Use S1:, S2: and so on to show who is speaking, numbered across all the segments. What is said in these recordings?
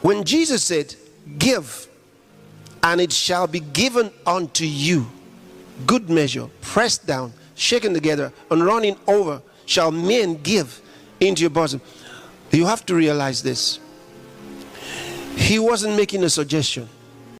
S1: When Jesus said, give, and it shall be given unto you, good measure, pressed down, shaken together, and running over, shall men give into your bosom. You have to realize this. He wasn't making a suggestion.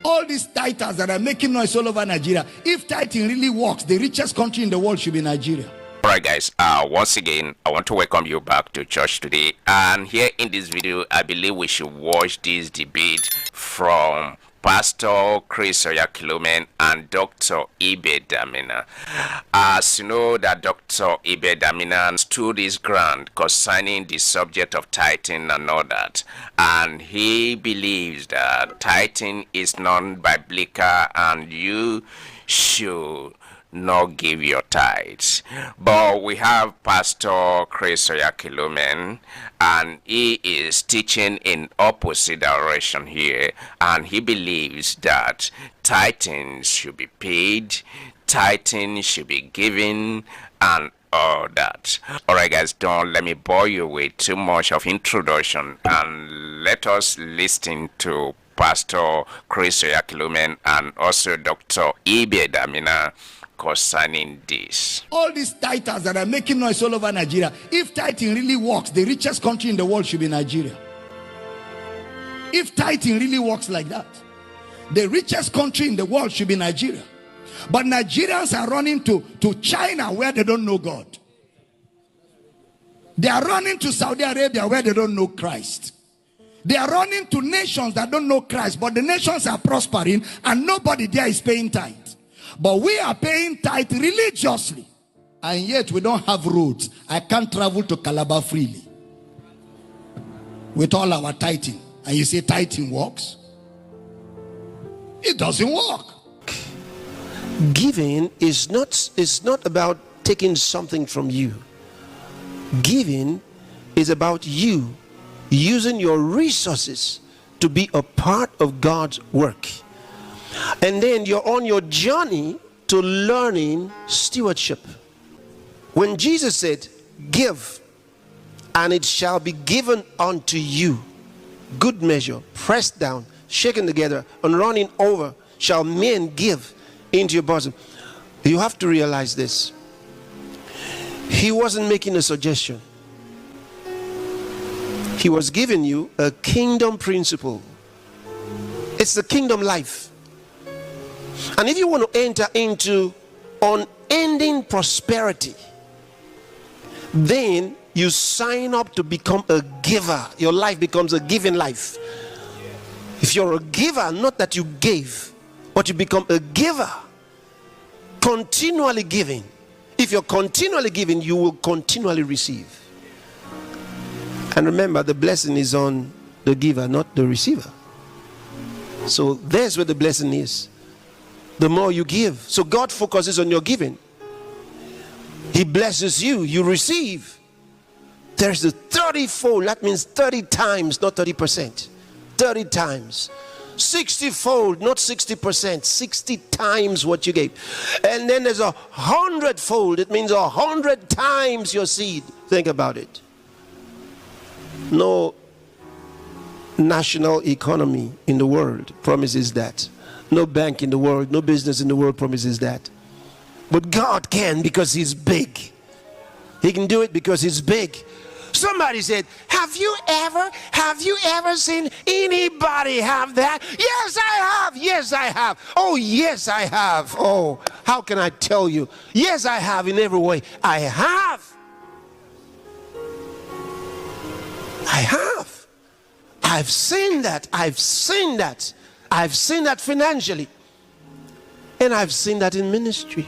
S2: All these tithers that are making noise all over Nigeria, if tithing really works, the richest country in the world should be Nigeria.
S3: Alright guys, once again, I want to welcome you back to church today. And here in this video, I believe we should watch this debate from Pastor Chris Oyakhilome and Dr. Abel Damina. As you know, that Dr. Abel Damina stood his ground concerning the subject of tithing and all that. And he believes that tithing is non-biblical and you should not give your tithes. But we have Pastor Chris Oyakhilome, and he is teaching in opposite direction here, and he believes that tithing should be paid, tithing should be given, and all that. Alright guys, don't let me bore you with too much of introduction, and let us listen to Pastor Chris Oyakhilome and also Dr. Abel Damina concerning this.
S2: All these tithers that are making noise all over Nigeria, if tithing really works, the richest country in the world should be Nigeria. If tithing really works like that, the richest country in the world should be Nigeria. But Nigerians are running to China where they don't know God. They are running to Saudi Arabia where they don't know Christ. They are running to nations that don't know Christ, but the nations are prospering and nobody there is paying tithe. But we are paying tithe religiously, and yet we don't have roads. I can't travel to Calabar freely with all our tithing. And you say tithing works? It doesn't work.
S1: Giving is not about taking something from you. Giving is about you using your resources to be a part of God's work. And then you're on your journey to learning stewardship. When Jesus said, give, and it shall be given unto you, good measure, pressed down, shaken together, and running over, shall men give into your bosom. You have to realize this. He wasn't making a suggestion. He was giving you a kingdom principle. It's the kingdom life. And if you want to enter into unending prosperity, then you sign up to become a giver. Your life becomes a giving life. If you're a giver, not that you gave, but you become a giver, continually giving. If you're continually giving, you will continually receive. And remember, the blessing is on the giver, not the receiver. So there's where the blessing is. The more you give. So God focuses on your giving. He blesses you, you receive. There's the 30-fold. That means 30 times, not 30%. 30 times. 60-fold, not 60%. 60 times what you gave. And then there's a hundredfold. It means 100 times your seed. Think about it. No national economy in the world promises that. No bank in the world, no business in the world promises that. But God can, because he's big. He can do it because he's big. Somebody said, have you ever seen anybody have that? Yes, I have. Yes, I have. Oh, yes, I have. Oh, how can I tell you? Yes, I have in every way. I have. I have. I've seen that. I've seen that. I've seen that financially, and I've seen that in ministry.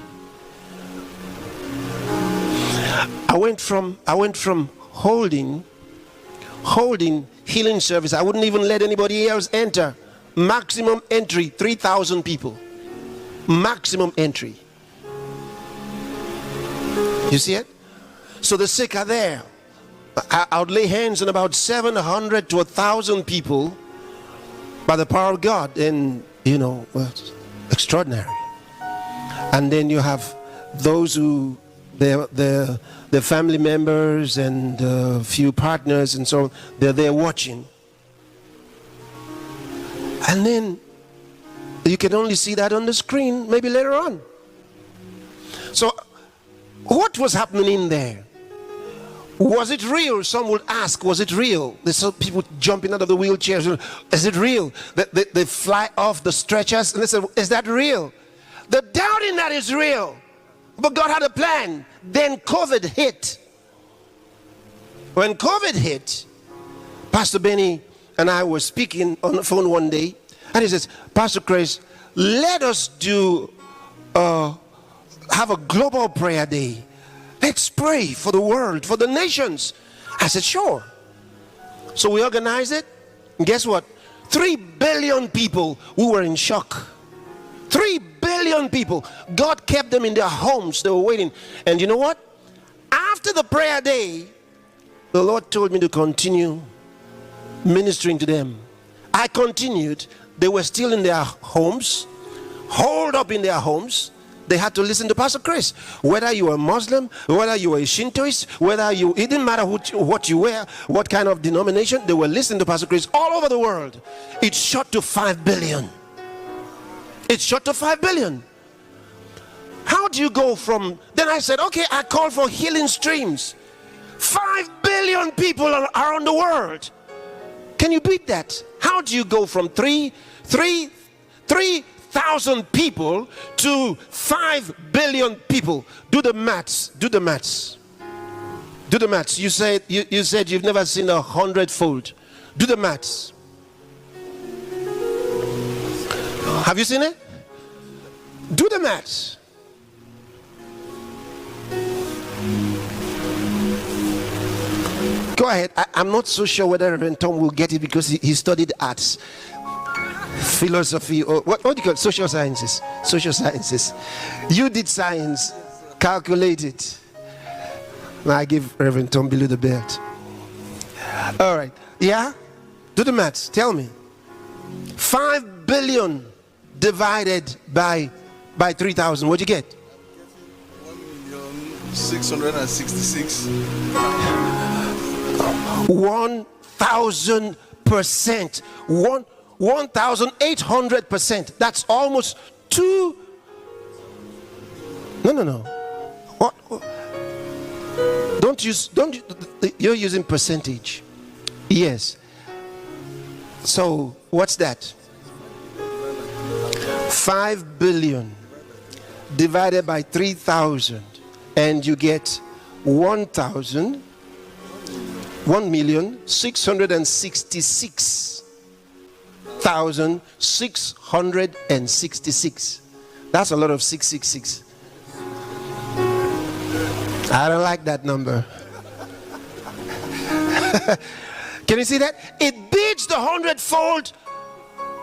S1: I went from holding healing service. I wouldn't even let anybody else enter. Maximum entry, 3,000 people. Maximum entry. You see it? So the sick are there. I would lay hands on about 700 to 1,000 people by the power of God, and well, it's extraordinary. And then you have those who they're family members and a few partners and so on. They're there watching. And then you can only see that on the screen maybe later on. So what was happening in there? Was it real? Some would ask, was it real? They saw people jumping out of the wheelchairs. Is it real? They fly off the stretchers, and they said, is that real? The doubting that is real. But God had a plan. Then COVID hit. When COVID hit, Pastor Benny and I were speaking on the phone one day, and he says, Pastor Chris, let us have a global prayer day. Let's pray for the world, for the nations. I said, sure. So we organized it. And guess what? 3 billion people who were in shock. 3 billion people. God kept them in their homes. They were waiting. And you know what? After the prayer day, the Lord told me to continue ministering to them. I continued. They were still in their homes, holed up in their homes. They had to listen to Pastor Chris. Whether you were a Muslim, whether you were a Shintoist, it didn't matter what you were, what kind of denomination, they were listening to Pastor Chris all over the world. It shot to 5 billion. It shot to 5 billion. How do you go from, then I said, okay, I call for healing streams. 5 billion people are around the world. Can you beat that? How do you go from 3,000 people to 5 billion people? Do the maths. Do the maths. Do the maths. You said you've never seen a hundredfold. Do the maths. Have you seen it? Do the maths. Go ahead. I'm not so sure whether Reverend Tom will get it because he studied arts, philosophy, or what do you call it? Social sciences. Social sciences. You did science. Calculate it. I give Reverend Tom below the belt. All right. Yeah? Do the maths. Tell me. 5 billion divided by 3,000. What'd you get?
S4: 1,666.
S1: 1,000%. 1,800%. That's almost 2. No. What? You're using percentage. Yes. So what's that? 5 billion divided by 3,000, and you get 1,666,666. That's a lot of 666. I don't like that number. Can you see that? It beats the hundredfold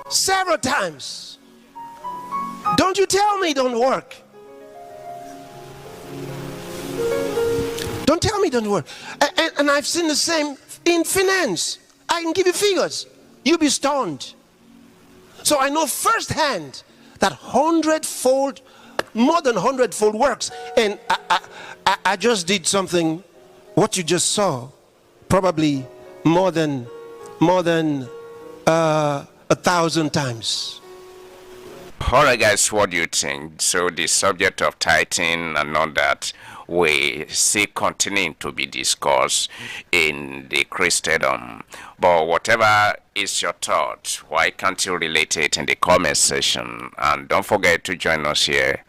S1: several times. Don't you tell me it don't work. Don't tell me it don't work. And I've seen the same in finance. I can give you figures. You'll be stunned. So I know firsthand that hundredfold, more than hundredfold works. And I just did something, what you just saw, probably more than 1,000 times.
S3: Alright guys, what do you think? So the subject of tithing and all that we see continuing to be discussed in the Christendom. But whatever is your thought, why can't you relate it in the comment section? And don't forget to join us here,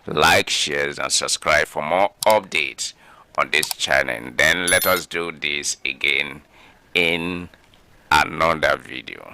S3: like, share, and subscribe for more updates on this channel. Then let us do this again in another video.